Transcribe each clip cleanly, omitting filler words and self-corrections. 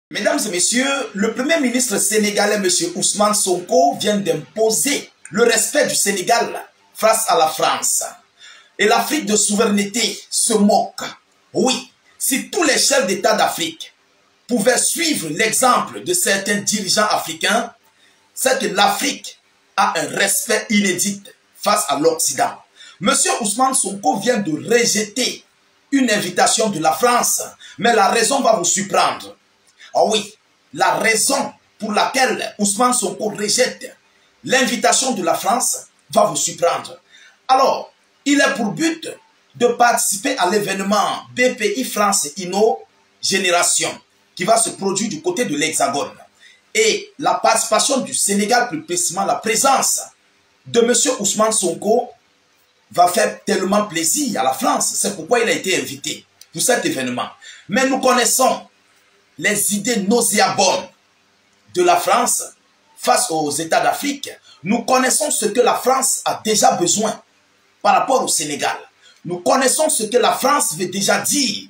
Mesdames et messieurs, le premier ministre sénégalais, M. Ousmane Sonko, vient d'imposer le respect du Sénégal face à la France. Et l'Afrique de souveraineté se moque. Oui, si tous les chefs d'État d'Afrique pouvaient suivre l'exemple de certains dirigeants africains, c'est que l'Afrique a un respect inédit face à l'Occident. M. Ousmane Sonko vient de rejeter une invitation de la France, mais la raison va vous surprendre. Ah oui, la raison pour laquelle Ousmane Sonko rejette l'invitation de la France va vous surprendre. Alors, il est pour but de participer à l'événement BPI France Inno Génération qui va se produire du côté de l'Hexagone. Et la participation du Sénégal, plus précisément la présence de M. Ousmane Sonko, va faire tellement plaisir à la France. C'est pourquoi il a été invité pour cet événement. Mais nous connaissons les idées nauséabondes de la France face aux États d'Afrique. Nous connaissons ce que la France a déjà besoin par rapport au Sénégal. Nous connaissons ce que la France veut déjà dire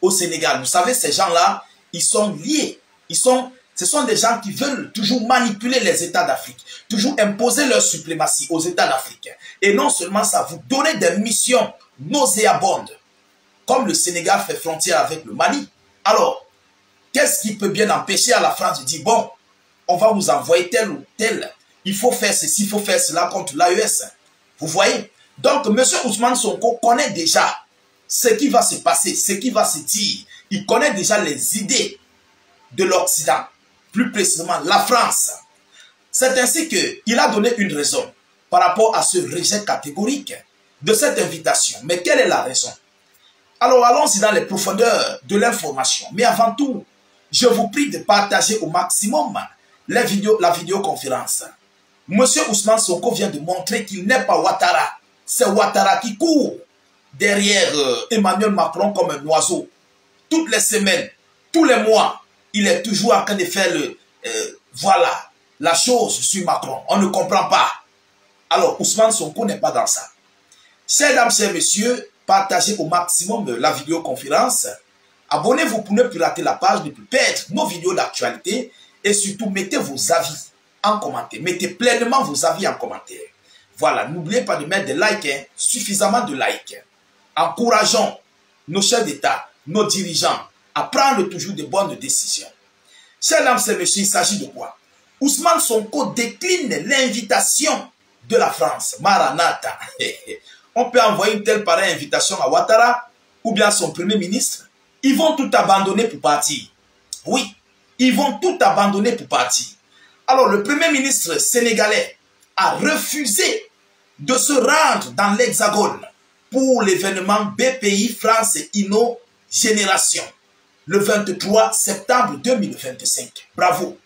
au Sénégal. Vous savez, ces gens-là, ils sont liés. Ce sont des gens qui veulent toujours manipuler les États d'Afrique, toujours imposer leur suprématie aux États d'Afrique. Et non seulement ça, vous donner des missions nauséabondes, comme le Sénégal fait frontière avec le Mali. Alors, qu'est-ce qui peut bien empêcher à la France de dire, bon, on va vous envoyer tel ou tel, il faut faire ceci, il faut faire cela contre l'AES. Vous voyez? Donc, M. Ousmane Sonko connaît déjà ce qui va se passer, ce qui va se dire. Il connaît déjà les idées de l'Occident, plus précisément la France. C'est ainsi qu'il a donné une raison par rapport à ce rejet catégorique de cette invitation. Mais quelle est la raison? Alors, allons-y dans les profondeurs de l'information. Mais avant tout, je vous prie de partager au maximum la vidéoconférence. Monsieur Ousmane Sonko vient de montrer qu'il n'est pas Ouattara. C'est Ouattara qui court derrière Emmanuel Macron comme un oiseau. Toutes les semaines, tous les mois, il est toujours en train de faire voilà, la chose sur Macron. On ne comprend pas. Alors, Ousmane Sonko n'est pas dans ça. Chers dames, chers messieurs, partagez au maximum la vidéoconférence. Abonnez-vous pour ne plus rater la page, ne plus perdre nos vidéos d'actualité. Et surtout, mettez vos avis en commentaire. Mettez pleinement vos avis en commentaire. Voilà, n'oubliez pas de mettre des likes, hein, suffisamment de likes. Encourageons nos chefs d'État, nos dirigeants à prendre toujours de bonnes décisions. Chers dames et messieurs, il s'agit de quoi? Ousmane Sonko décline l'invitation de la France. Maranatha. On peut envoyer une telle pareille invitation à Ouattara ou bien à son premier ministre. Ils vont tout abandonner pour partir. Oui, ils vont tout abandonner pour partir. Alors, le premier ministre sénégalais a refusé de se rendre dans l'Hexagone pour l'événement BPI France Inno Génération le 23 septembre 2025. Bravo.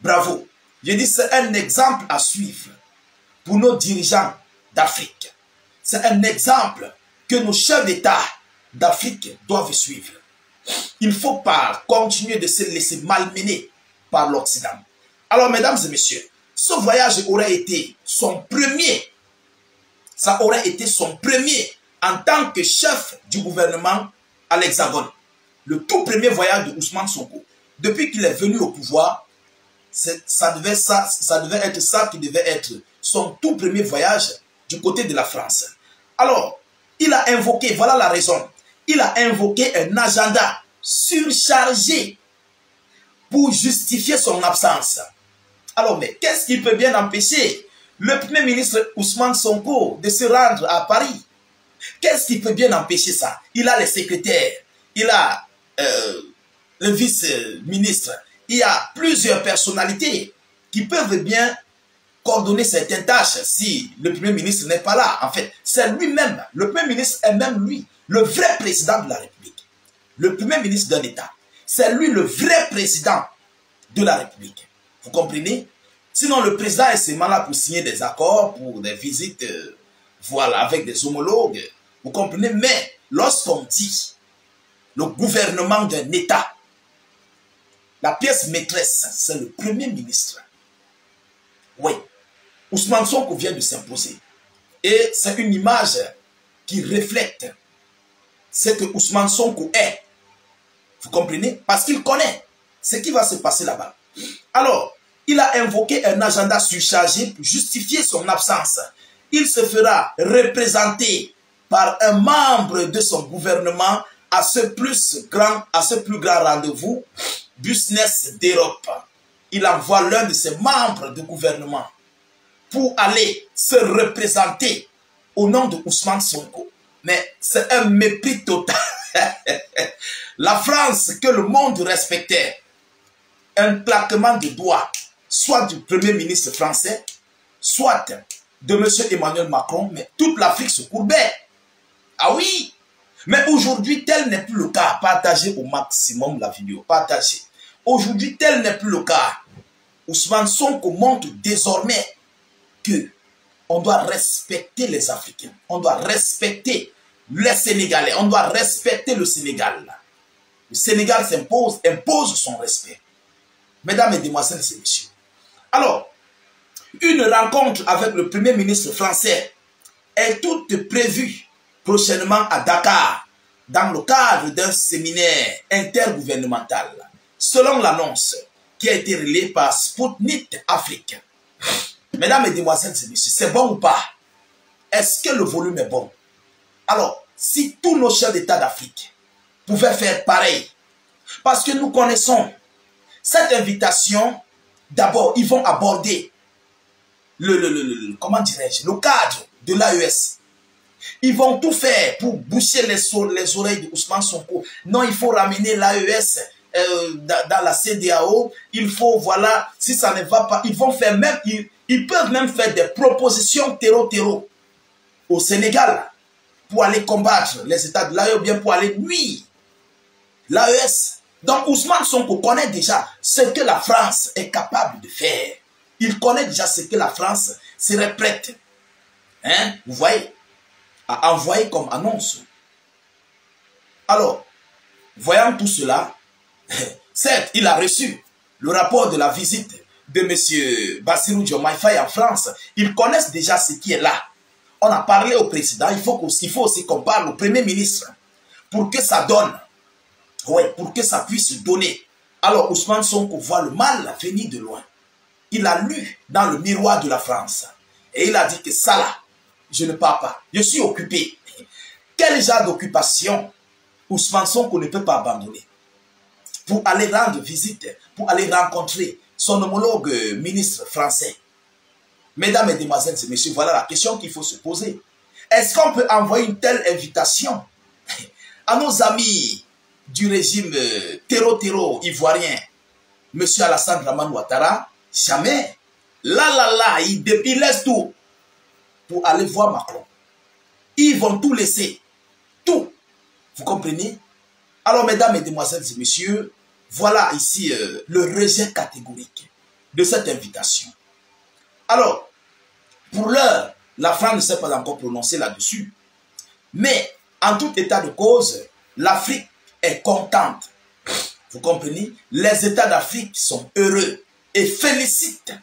Bravo. Je dis c'est un exemple à suivre pour nos dirigeants d'Afrique. C'est un exemple que nos chefs d'État d'Afrique doivent suivre. Il ne faut pas continuer de se laisser malmener par l'Occident. Alors, mesdames et messieurs, ce voyage aurait été son premier. Ça aurait été son premier en tant que chef du gouvernement à l'Hexagone. Le tout premier voyage de Ousmane Sonko. Depuis qu'il est venu au pouvoir, ça devait être ça qui devait être son tout premier voyage du côté de la France. Alors, il a invoqué, voilà la raison, il a invoqué un agenda surchargé pour justifier son absence. Alors, mais qu'est-ce qui peut bien empêcher le premier ministre Ousmane Sonko de se rendre à Paris? Qu'est-ce qui peut bien empêcher ça? Il a les secrétaires, il a le vice-ministre, il y a plusieurs personnalités qui peuvent bien coordonner certaines tâches si le premier ministre n'est pas là. En fait, c'est lui-même, le premier ministre est même lui, le vrai président de la République. Le premier ministre d'un État, c'est lui le vrai président de la République. Vous comprenez? Sinon, le président est seulement là pour signer des accords, pour des visites, voilà, avec des homologues. Vous comprenez? Mais lorsqu'on dit le gouvernement d'un État, la pièce maîtresse, c'est le premier ministre. Oui, Ousmane Sonko vient de s'imposer. Et c'est une image qui reflète ce que Ousmane Sonko est. Vous comprenez? Parce qu'il connaît ce qui va se passer là-bas. Alors, il a invoqué un agenda surchargé pour justifier son absence. Il se fera représenter par un membre de son gouvernement à ce plus grand rendez-vous Business d'Europe. Il envoie l'un de ses membres de gouvernement pour aller se représenter au nom de Ousmane Sonko. Mais c'est un mépris total. La France que le monde respectait, un claquement de doigts, soit du Premier ministre français, soit de M. Emmanuel Macron, mais toute l'Afrique se courbait. Ah oui! Mais aujourd'hui, tel n'est plus le cas. Partagez au maximum la vidéo. Partagez. Aujourd'hui, tel n'est plus le cas. Ousmane Sonko montre désormais que on doit respecter les Africains. On doit respecter les Sénégalais. On doit respecter le Sénégal. Le Sénégal impose son respect. Mesdames, Mesdemoiselles et Messieurs. Alors, une rencontre avec le Premier ministre français est toute prévue prochainement à Dakar, dans le cadre d'un séminaire intergouvernemental, selon l'annonce qui a été relayée par Sputnik Afrique. Mesdames, Mesdemoiselles et Messieurs, c'est bon ou pas? Est-ce que le volume est bon? Alors, si tous nos chefs d'État d'Afrique pouvaient faire pareil, parce que nous connaissons cette invitation, d'abord, ils vont aborder comment dirais-je, le cadre de l'AES. Ils vont tout faire pour boucher les oreilles de Ousmane Sonko. Non, il faut ramener l'AES dans la CEDEAO. Il faut, voilà, si ça ne va pas, ils vont faire même, ils peuvent même faire des propositions terreau au Sénégal pour aller combattre les États de l'AES ou bien pour aller nuire l'AES. Donc Ousmane Sonko connaît déjà ce que la France est capable de faire. Il connaît déjà ce que la France serait prête, hein, vous voyez, à envoyer comme annonce. Alors, voyant tout cela, certes, il a reçu le rapport de la visite de M. Bassirou Diomaye Faye en France. Ils connaissent déjà ce qui est là. On a parlé au président, il faut aussi qu'on parle au Premier ministre pour que ça donne, ouais, pour que ça puisse donner. Alors Ousmane Sonko voit le mal venir de loin. Il a lu dans le miroir de la France. Et il a dit que ça là, je ne pars pas. Je suis occupé. Quel genre d'occupation Ousmane Sonko ne peut pas abandonner pour aller rendre visite, pour aller rencontrer son homologue ministre français? Mesdames, Mesdemoiselles et Messieurs, voilà la question qu'il faut se poser. Est-ce qu'on peut envoyer une telle invitation à nos amis du régime terreau ivoirien, M. Alassane Dramane Ouattara? Jamais. Là, ils laissent tout pour aller voir Macron. Ils vont tout laisser. Tout. Vous comprenez? Alors, mesdames, mesdemoiselles et messieurs, voilà ici le rejet catégorique de cette invitation. Alors, pour l'heure, la France ne s'est pas encore prononcée là-dessus. Mais, en tout état de cause, l'Afrique est contente. Vous comprenez? Les États d'Afrique sont heureux et félicitent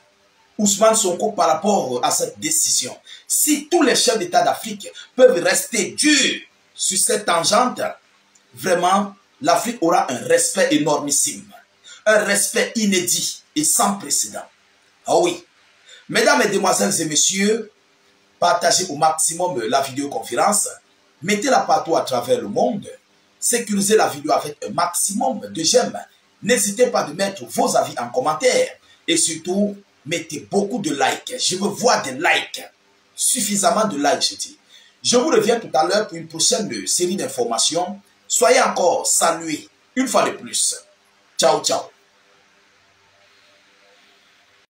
Ousmane Sonko par rapport à cette décision. Si tous les chefs d'État d'Afrique peuvent rester durs sur cette tangente, vraiment, l'Afrique aura un respect énormissime. Un respect inédit et sans précédent. Ah oui. Mesdames, Mesdemoiselles et Messieurs, partagez au maximum la vidéoconférence. Mettez-la partout à travers le monde. Sécurisez la vidéo avec un maximum de j'aime. N'hésitez pas de mettre vos avis en commentaire. Et surtout, mettez beaucoup de likes. Je veux voir des likes. Suffisamment de likes, je dis. Je vous reviens tout à l'heure pour une prochaine série d'informations. Soyez encore salués une fois de plus. Ciao, ciao.